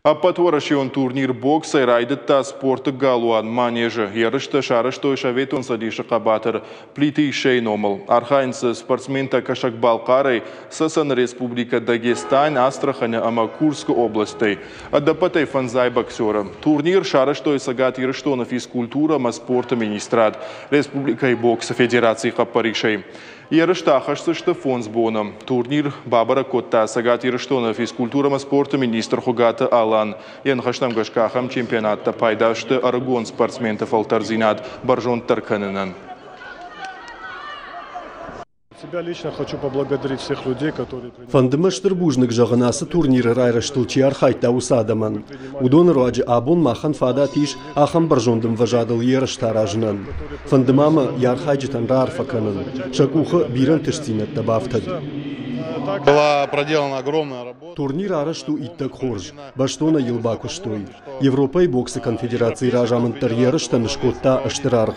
Апатворашион турнир бокса и райдытта спорты галуан манежы. Ярышты шарышты шаветун садишы қабатыр плиты шейномыл. Архайнсы спортсмента Кашак Балқарай, Сасан Республика Дагестан, Астрахань, Амакурск областой. Адапатай фанзай боксера. Турнир шарышты сагат ярыштона физкультура ма спорта министрат. Республика и бокса федерации Хапаришей. Ярышта хашсышты фонсбоном. Турнир Бабара Котта сагат ярыштона физкультура ма спорта министр Хугата Алан. Ян хаштам гашкахам чемпионатта пайдашты Арагон спортсментов алтарзинат Баржон Тарканынан. Себя лично хочу поблагодарить всех людей, которые... Фандымаштыр бужнык жағынасы турниры райрыштылчы архайта усадаман. Удон роджи абон махан фада тиш ахам баржондым важадыл ерыштаражнан. Фандымамы ярхайджитан рарфаканын. Шакухы бирен тыштинет табафтады. Была проделана огромная работа. Турнир арышту иттак хорж. Баштона елбаку штой. Европа и боксы конфедерации ражамынтар ерыштан шкотта аштырарх.